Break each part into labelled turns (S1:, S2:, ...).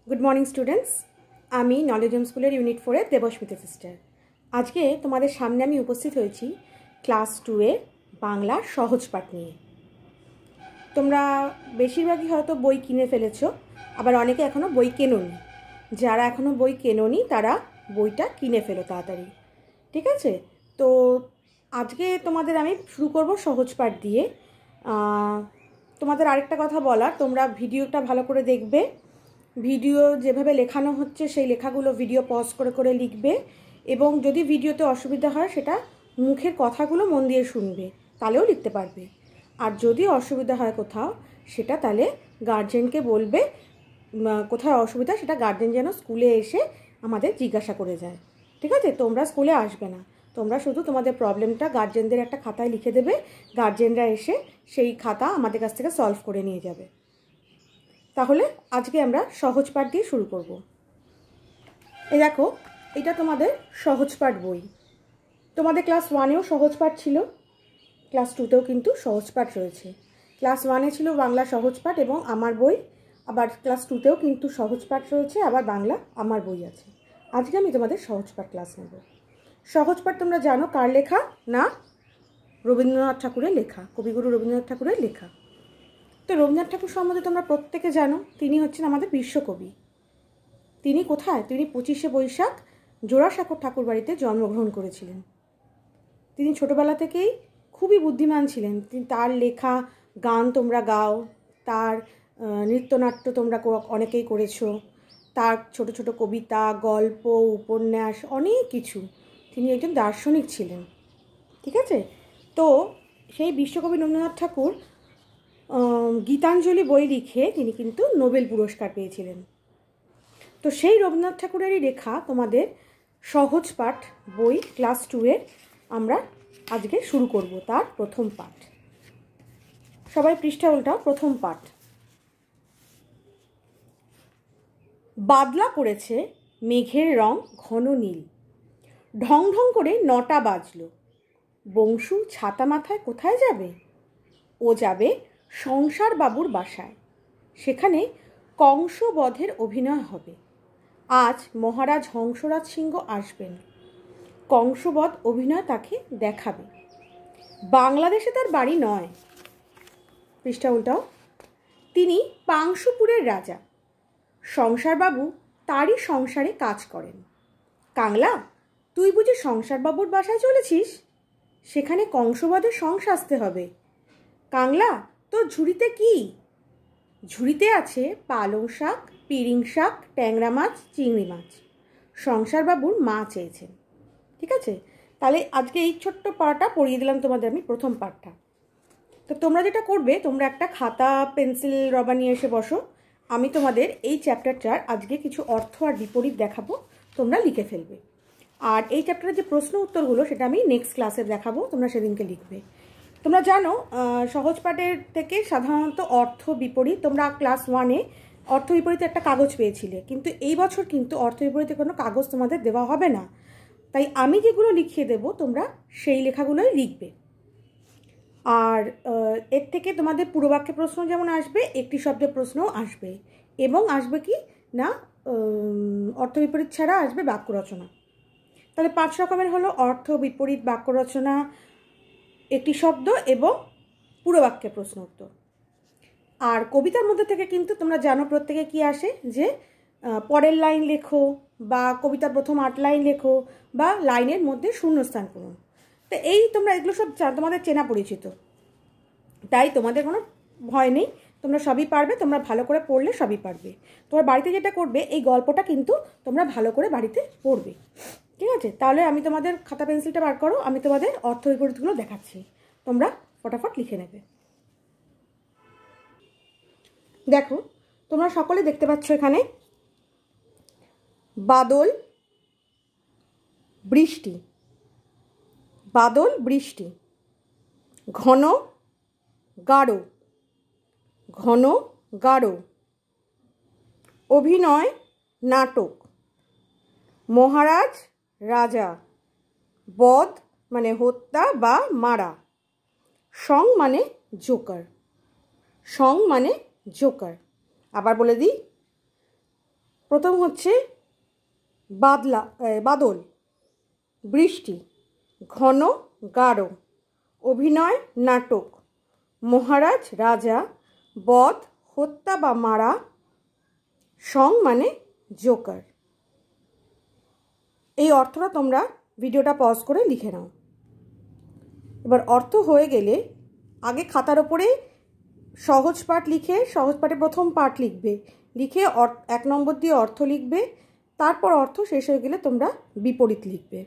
S1: Good morning students आमी knowledge home स्कूलेर unit 4 एर Devasmita sister आज के तुम्हारे सामने आमी उपस्थित होयेछि क्लास 2 एर बांगला सहज पाठ निये। तोमरा बेशिरभागई हयतो बई किने फेलेछो, आबार अनेके एखोनो बई केनोनी। जारा एखोनो बई केनोनी तारा बईटा किने फेलो ताड़ाताड़ी, ठीक आछे। तो आज के तोमादेर आमी शुरू करब सहज पाठ दिये। तोमादेर आरेकटा कथा बलार, तोमरा भिडियोटा भालो करे देखबे। ভিডিও যেভাবে লেখানো হচ্ছে সেই লেখাগুলো ভিডিও পজ করে করে লিখবে এবং যদি ভিডিওতে অসুবিধা হয় সেটা মুখের কথাগুলো মন দিয়ে শুনবে, তাহলেও লিখতে পারবে। আর যদি অসুবিধা হয় কোথাও সেটা তাহলে গার্জেনকে বলবে, কোথায় অসুবিধা সেটা গার্জেন যেন স্কুলে এসে আমাদের জিজ্ঞাসা করে যায়, ঠিক আছে। তোমরা স্কুলে আসবে না, তোমরা শুধু তোমাদের প্রবলেমটা গার্জেনদের একটা খাতায় লিখে দেবে, গার্জেনরা এসে সেই খাতা আমাদের কাছ থেকে সলভ করে নিয়ে যাবে। তাহলে আজকে আমরা সহজ পাঠ দিয়ে শুরু করব। এই দেখো, এটা তোমাদের সহজ পাঠ বই। তোমাদের ক্লাস 1 এও সহজ পাঠ ছিল, ক্লাস 2 তেও কিন্তু সহজ পাঠ রয়েছে। ক্লাস 1 এ ছিল বাংলা সহজ পাঠ এবং আমার বই, আবার ক্লাস 2 তেও কিন্তু সহজ পাঠ রয়েছে, আবার বাংলা আমার বই আছে। আজকে আমি তোমাদের সহজ পাঠ ক্লাস নেব। সহজ পাঠ তোমরা জানো কার লেখা? না, রবীন্দ্রনাথ ঠাকুরের লেখা, কবিগুরু রবীন্দ্রনাথ ঠাকুরের লেখা। তো রবীন্দ্রনাথ ঠাকুর সম্বন্ধে তোমরা প্রত্যেকে জানো, তিনি হচ্ছেন আমাদের বিশ্বকবি। তিনি কোথায়? তিনি 25শে বৈশাখ জোড়াসাঁকোর ঠাকুর বাড়িতে জন্মগ্রহণ করেছিলেন। তিনি ছোটবেলা থেকেই খুবই বুদ্ধিমান ছিলেন। তার লেখা গান তোমরা গাও, তার নৃত্যনাট্য তোমরা অনেকেই করেছো, তার ছোট ছোট কবিতা, গল্প, উপন্যাস, অনেক কিছু। তিনি একজন দার্শনিক ছিলেন, ঠিক আছে। তো সেই বিশ্বকবি রবীন্দ্রনাথ ঠাকুর গীতাঞ্জলি বই লিখে তিনি কিন্তু নোবেল পুরস্কার পেয়েছিলেন। তো সেই রবীন্দ্রনাথ ঠাকুরেরই লেখা তোমাদের সহজ পাঠ বই ক্লাস 2 এর আমরা আজকে শুরু করব। তার প্রথম পাঠ, সবাই পৃষ্ঠা উল্টাও। প্রথম পাঠ। বাদলা করেছে মেঘের রং ঘন নীল, ঢং ঢং করে 9টা বাজলো। বংশু ছাতা মাথায় কোথায় যাবে? ও যাবে সংসার বাবুর বাসায়, সেখানে কংসবধের অভিনয় হবে। আজ মহারাজ হংসরাজ সিংহ আসবেন, কংসবধ অভিনয় তাকে দেখাবে। বাংলাদেশে তার বাড়ি নয়, পৃষ্ঠা উল্টাও। তিনি পাংশুপুরের রাজা, সংসারবাবু তারই সংসারে কাজ করেন। কাংলা, তুই বুঝি সংসারবাবুর বাসায় চলেছিস? সেখানে কংসবধের সং সাজতে হবে। কাংলা, তোর ঝুড়িতে কি? ঝুড়িতে আছে পালং শাক, পিরিং শাক, ট্যাংরা মাছ, চিংড়ি মাছ। সংসারবাবুর মা চেয়েছেন, ঠিক আছে। তাহলে আজকে এই ছোট্ট পাঠটা পড়িয়ে দিলাম তোমাদের আমি, প্রথম পাঠটা। তো তোমরা যেটা করবে, তোমরা একটা খাতা পেন্সিল রবার নিয়ে এসে বসো। আমি তোমাদের এই চ্যাপ্টারটার আজকে কিছু অর্থ আর বিপরীত দেখাবো, তোমরা লিখে ফেলবে। আর এই চ্যাপ্টারের যে প্রশ্ন উত্তরগুলো সেটা আমি নেক্সট ক্লাসে দেখাবো, তোমরা সেদিনকে লিখবে। তোমরা জানো সহজ পাঠের থেকে সাধারণত অর্থ বিপরীত, তোমরা ক্লাস 1 এ অর্থ বিপরীতে একটা কাগজ পেয়েছিলে, কিন্তু এই বছর কিন্তু অর্থ বিপরীতে কোনো কাগজ তোমাদের দেওয়া হবে না। তাই আমি যেগুলো লিখিয়ে দেব তোমরা সেই লেখাগুলোই লিখবে। আর এর থেকে তোমাদের পুরো বাক্যে প্রশ্ন যেমন আসবে, একটি শব্দের প্রশ্নও আসবে, এবং আসবে কি না অর্থ বিপরীত ছাড়া আসবে বাক্য রচনা। তাহলে 5 রকমের হলো অর্থ বিপরীত, বাক্য রচনা, একটি শব্দ এবং পুরো বাক্যের প্রশ্ন উত্তর। আর কবিতার মধ্যে থেকে কিন্তু তোমরা জানো প্রত্যেকে কি আসে, যে পরের লাইন লেখো, বা কবিতার প্রথম 8 লাইন লেখো, বা লাইনের মধ্যে শূন্যস্থান পূরণ। তো এই তোমরা এগুলো সব তোমাদের চেনা পরিচিত, তাই তোমাদের কোনো ভয় নেই, তোমরা সবই পারবে। তোমরা ভালো করে পড়লে সবই পারবে। তোমার বাড়িতে যেটা করবে, এই গল্পটা কিন্তু তোমরা ভালো করে বাড়িতে পড়বে, ঠিক আছে। তাহলে আমি তোমাদের খাতা পেন্সিলটা বার করো, আমি তোমাদের অর্থ বিপরীতগুলো দেখাচ্ছি, তোমরা ফটাফট লিখে নেবে। দেখো, তোমরা সকলে দেখতে পাচ্ছ এখানে বাদল, বৃষ্টি, বাদল বৃষ্টি, ঘন গাঢ়, ঘন গাঢ়, অভিনয় নাটক, মহারাজ রাজা, বধ মানে হত্যা বা মারা, সং মানে জোকার, সং মানে জোকার। আবার বলে দিই, প্রথম হচ্ছে বাদল, বৃষ্টি, ঘন গাঢ়, অভিনয় নাটক, মহারাজ রাজা, বধ হত্যা বা মারা, সং মানে জোকার। এই অর্থটা তোমরা ভিডিওটা পজ করে লিখে নাও। এবার অর্থ হয়ে গেলে আগে খাতার ওপরে সহজ পাঠ লিখে সহজ পাঠে প্রথম পাঠ লিখবে, লিখে 1 নম্বর দিয়ে অর্থ লিখবে, তারপর অর্থ শেষ হয়ে গেলে তোমরা বিপরীত লিখবে।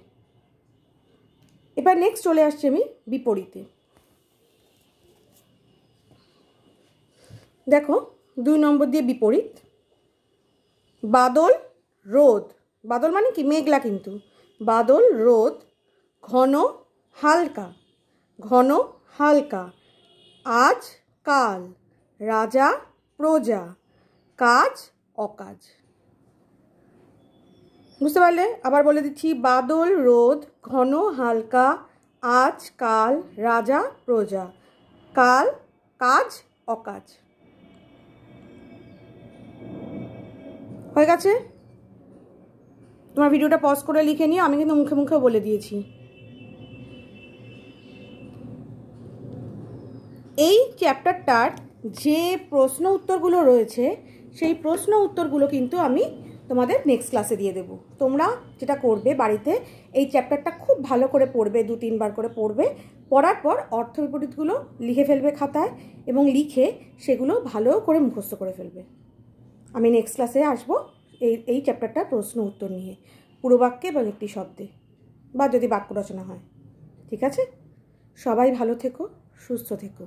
S1: এবার নেক্সট চলে আসছি আমি বিপরীতে। দেখো 2 নম্বর দিয়ে বিপরীত, বাদল রোদ, বাদল মানে কি মেঘলা, কিন্তু বাদল রোদ, ঘন হালকা, ঘন হালকা, আজ কাল, রাজা প্রজা, কাজ অকাজ। বুঝতে পারলে? আবার বলে দিচ্ছি, বাদল রোদ, ঘন হালকা, আজ কাল, রাজা প্রজা, কাল কাজ অকাজ। হয়ে গেছে? তোমার ভিডিওটা পজ করে লিখে নিও, আমি কিন্তু মুখে মুখে বলে দিয়েছি। এই চ্যাপ্টারটার যে প্রশ্ন উত্তরগুলো রয়েছে সেই প্রশ্ন উত্তরগুলো কিন্তু আমি তোমাদের নেক্সট ক্লাসে দিয়ে দেবো। তোমরা যেটা করবে বাড়িতে এই চ্যাপ্টারটা খুব ভালো করে পড়বে, 2-3 বার করে পড়বে, পড়ার পর অর্থ বিপরীতগুলো লিখে ফেলবে খাতায় এবং লিখে সেগুলো ভালো করে মুখস্থ করে ফেলবে। আমি নেক্সট ক্লাসে আসবো এই চ্যাপ্টারটার প্রশ্ন উত্তর নিয়ে, পুরো বাক্যে এবং একটি শব্দে, বা যদি বাক্য রচনা হয়। ঠিক আছে? সবাই ভালো থেকো, সুস্থ থেকো।